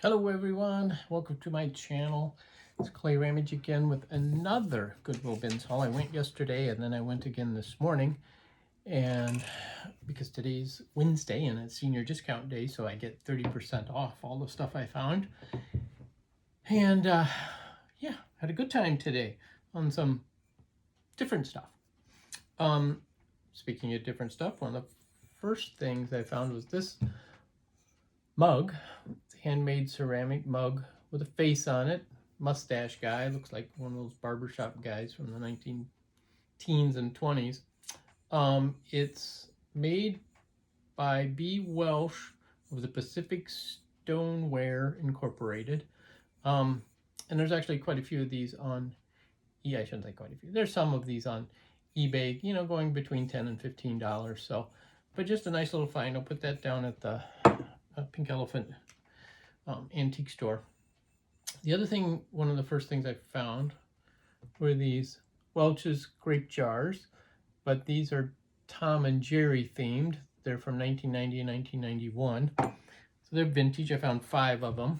Hello everyone, welcome to my channel. It's clayrammage again with another Goodwill bins haul. I went yesterday and then I went again this morning, and because today's Wednesday and it's senior discount day, so I get 30% off all the stuff I found. And yeah, had a good time today on some different stuff. Speaking of different stuff, one of the first things I found was this mug. It's a handmade ceramic mug with a face on it. Mustache guy, looks like one of those barbershop guys from the 19 teens and 20s. It's made by B. Welsh of the Pacific Stoneware Incorporated. And there's actually quite a few of these on I shouldn't say quite a few. There's some of these on eBay, you know, going between $10 and $15. So, but just a nice little find. I'll put that down at the Pink Elephant antique store. The other thing, one of the first things I found were these Welch's grape jars, but these are Tom and Jerry themed. They're from 1990 and 1991. So they're vintage. I found 5 of them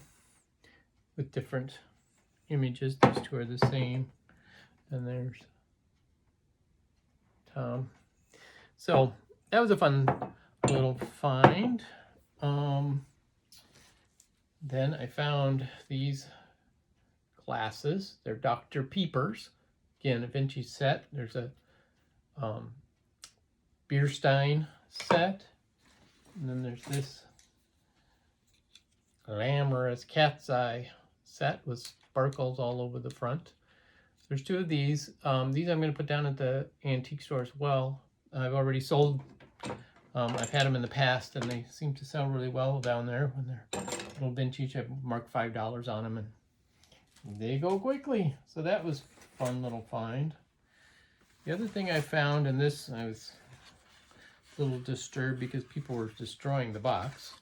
with different images. These 2 are the same. And there's Tom. So that was a fun little find. Then I found these glasses. They're Dr. Peepers. Again, a vintage set. There's a beer stein set. And then there's this glamorous cat's eye set with sparkles all over the front. There's 2 of these. These I'm going to put down at the antique store as well. I've already sold. I've had them in the past, and they seem to sell really well down there when they're a little vintage. I've marked $5 on them, and they go quickly. So that was a fun little find. The other thing I found, and this I was a little disturbed because people were destroying the box.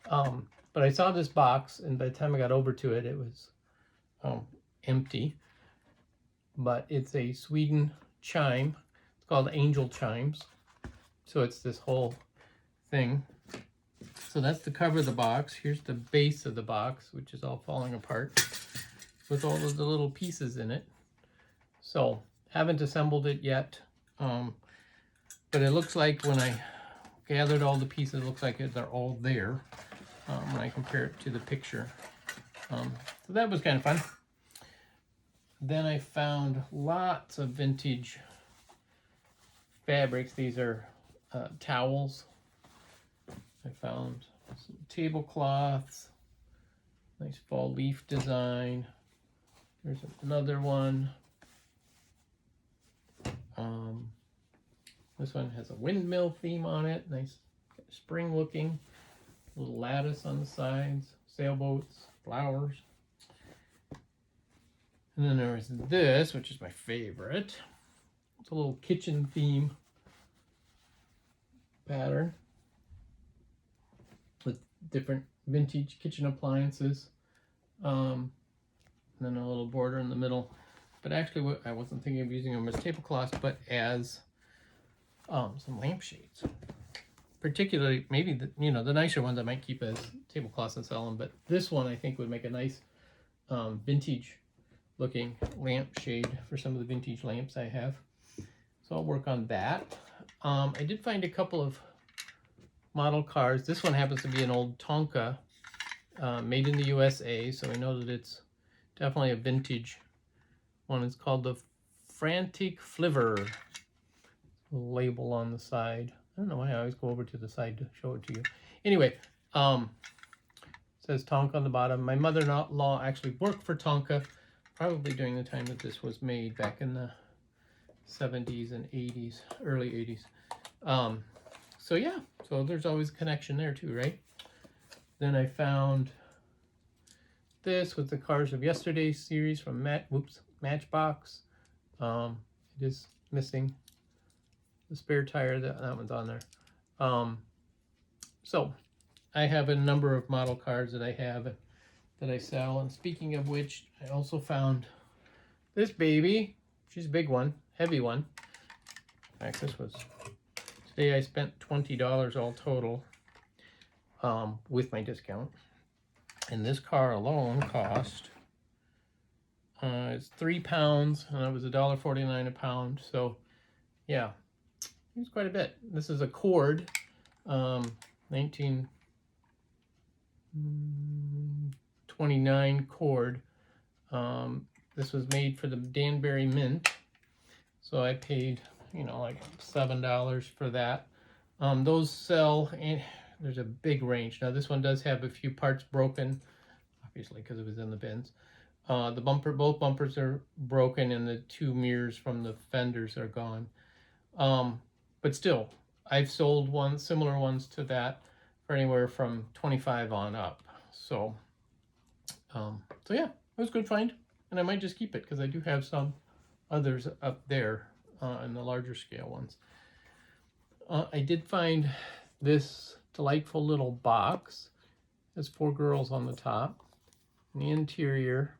But I saw this box, and by the time I got over to it, it was empty. But it's a Sweden chime. It's called Angel Chimes. So it's this whole thing. So that's the cover of the box. Here's the base of the box, which is all falling apart with all of the little pieces in it. So haven't assembled it yet. But it looks like when I gathered all the pieces, it looks like they're all there when I compare it to the picture. So that was kind of fun. Then I found lots of vintage fabrics. These are towels. I found some tablecloths, nice fall leaf design. There's another one. This one has a windmill theme on it, nice spring looking, little lattice on the sides, sailboats, flowers. And then there was this, which is my favorite. It's a little kitchen theme pattern with different vintage kitchen appliances. And then a little border in the middle. But actually, what I wasn't thinking of using them as tablecloths, but as some lampshades. Particularly, maybe the nicer ones I might keep as tablecloths and sell them. But this one I think would make a nice vintage looking lampshade for some of the vintage lamps I have. So I'll work on that. I did find a couple of model cars. This one happens to be an old Tonka, made in the USA, so I know that it's definitely a vintage one. It's called the Frantic Flivver. Label on the side. I don't know why I always go over to the side to show it to you. Anyway, it says Tonka on the bottom. My mother-in-law actually worked for Tonka, probably during the time that this was made, back in the 70s and 80s, early 80s. So yeah, so there's always a connection there too, right? Then I found this with the Cars of Yesterday series from Matchbox. It is missing the spare tire. That one's on there. So I have a number of model cars that I have that I sell. And speaking of which, I also found this baby. She's a big one, heavy one. In fact, this was, today I spent $20 all total with my discount. And this car alone cost, it's 3 pounds, and it was $1.49 a pound. So yeah, it was quite a bit. This is a cord, 1929 cord. This was made for the Danbury Mint, so I paid, you know, like $7 for that. Those sell, and there's a big range. Now this one does have a few parts broken, obviously because it was in the bins. Both bumpers are broken, and the 2 mirrors from the fenders are gone. But still, I've sold similar ones to that for anywhere from 25 on up. So yeah, it was a good find, and I might just keep it because I do have some others up there in the larger scale ones. I did find this delightful little box. There's 4 girls on the top. And the interior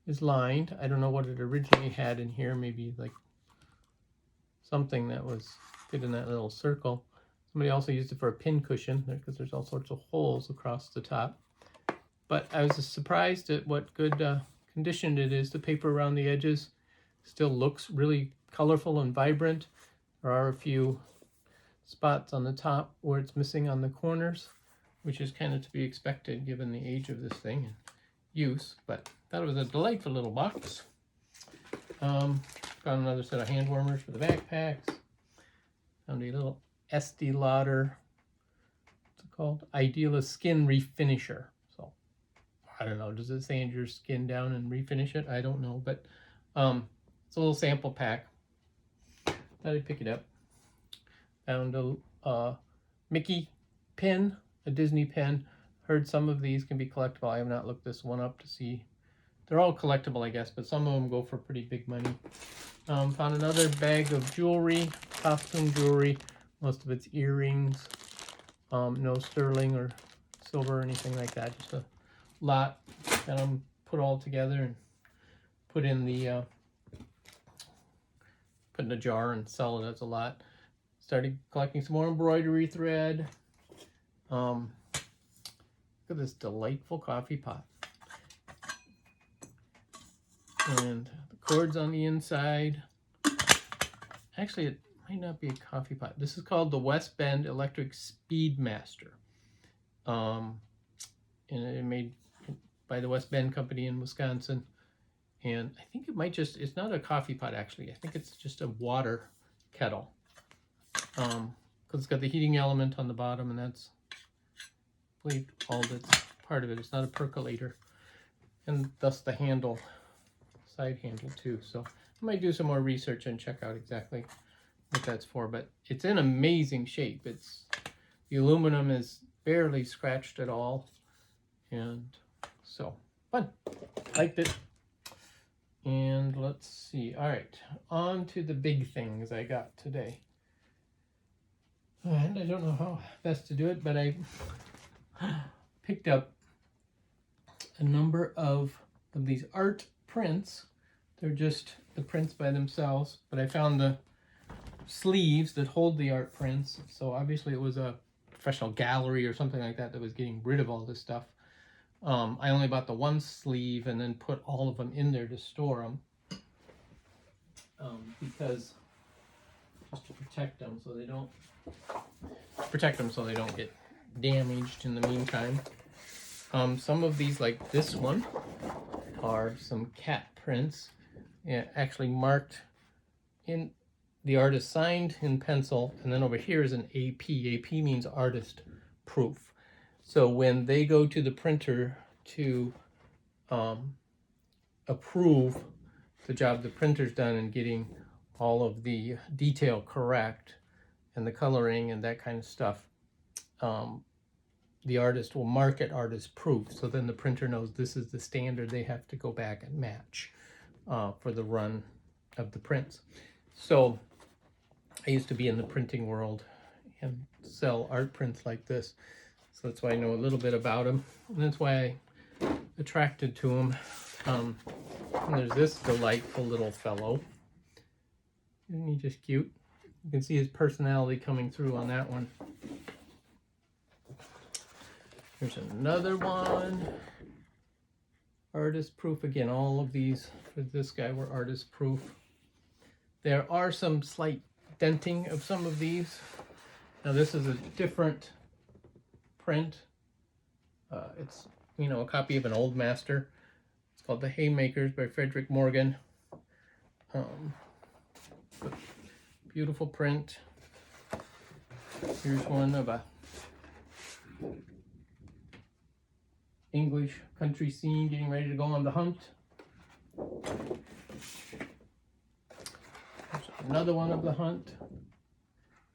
is lined. I don't know what it originally had in here. Maybe like something that was fit in that little circle. Somebody also used it for a pin cushion because there's all sorts of holes across the top. But I was surprised at what good condition it is. The paper around the edges still looks really colorful and vibrant. There are a few spots on the top where it's missing on the corners, which is kind of to be expected given the age of this thing and use. But that was a delightful little box. Found another set of hand warmers for the backpacks. Found a little Estee Lauder, what's it called? Idealist Skin Refinisher. So I don't know, does it sand your skin down and refinish it? I don't know, but it's a little sample pack. Thought I'd pick it up. Found a Mickey pin, a Disney pin. Heard some of these can be collectible. I have not looked this one up to see. They're all collectible, I guess, but some of them go for pretty big money. Found another bag of jewelry, costume jewelry. Most of it's earrings. No sterling or silver or anything like that. Just a lot that I'm put all together and put in the put in a jar and sell it as a lot. Started collecting some more embroidery thread. Look at this delightful coffee pot. And the cords on the inside. Actually, it might not be a coffee pot. This is called the West Bend Electric Speedmaster. And it made by the West Bend Company in Wisconsin. And I think it might just, it's not a coffee pot actually. I think it's just a water kettle. Because it's got the heating element on the bottom, and that's, I believe, all that's part of it. It's not a percolator. And thus the handle, side handle too. So I might do some more research and check out exactly what that's for, but it's in amazing shape. It's, the aluminum is barely scratched at all, and so fun. Liked it. And let's see. All right, on to the big things I got today. And I don't know how best to do it, but I picked up a number of these art prints. They're just the prints by themselves, but I found the sleeves that hold the art prints. So obviously it was a professional gallery or something like that that was getting rid of all this stuff. I only bought the one sleeve and then put all of them in there to store them. Because just to protect them so they don't get damaged in the meantime. Some of these, like this one, are some cat prints, actually marked in, the artist signed in pencil, and then over here is an AP. AP means artist proof. So when they go to the printer to approve the job the printer's done in getting all of the detail correct and the coloring and that kind of stuff, the artist will mark it artist proof. So then the printer knows this is the standard they have to go back and match for the run of the prints. So I used to be in the printing world and sell art prints like this. So that's why I know a little bit about them. And that's why I attracted to them. And there's this delightful little fellow. Isn't he just cute? You can see his personality coming through on that one. Here's another one. Artist proof. Again, all of these for this guy were artist proof. There are some slight denting of some of these. Now this is a different print. It's, you know, a copy of an old master. It's called The Haymakers by Frederick Morgan. Beautiful print. Here's one of a English country scene getting ready to go on the hunt. There's another one of the hunt.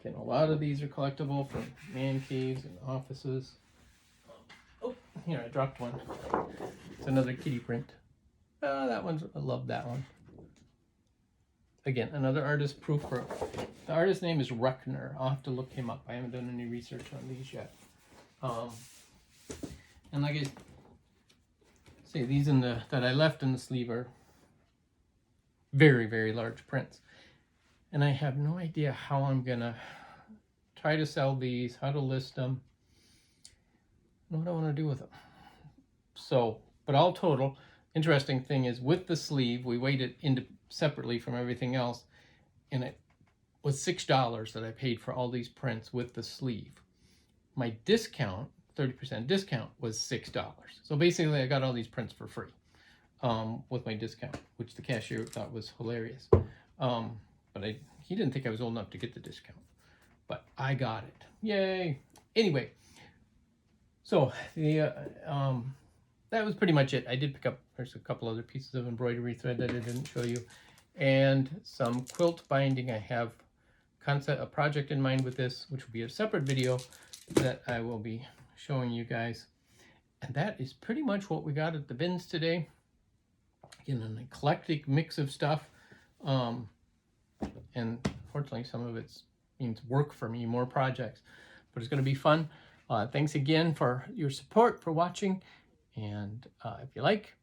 Again, a lot of these are collectible from man caves and offices. Oh, here, I dropped one. It's another kitty print. That one's, I love that one. Again, another artist proof. For the artist's name is Ruckner. I'll have to look him up. I haven't done any research on these yet. And like I say, these that I left in the sleeve are very, very large prints. And I have no idea how I'm gonna try to sell these, how to list them, what I want to do with them. So, but all total, interesting thing is with the sleeve, we weighed it separately from everything else, and it was $6 that I paid for all these prints with the sleeve. My discount, 30% discount, was $6. So basically I got all these prints for free with my discount, which the cashier thought was hilarious. But he didn't think I was old enough to get the discount, but I got it. Yay. Anyway, so that was pretty much it. I did pick up, there's a couple other pieces of embroidery thread that I didn't show you, and some quilt binding. I have a project in mind with this, which will be a separate video that I will be showing you guys. And that is pretty much what we got at the bins today. Again, an eclectic mix of stuff. And fortunately, some of it means work for me, more projects. But it's going to be fun. Thanks again for your support, for watching. And if you like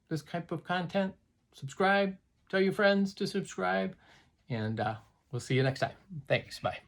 this type of content, subscribe. Tell your friends to subscribe. And we'll see you next time. Thanks. Bye.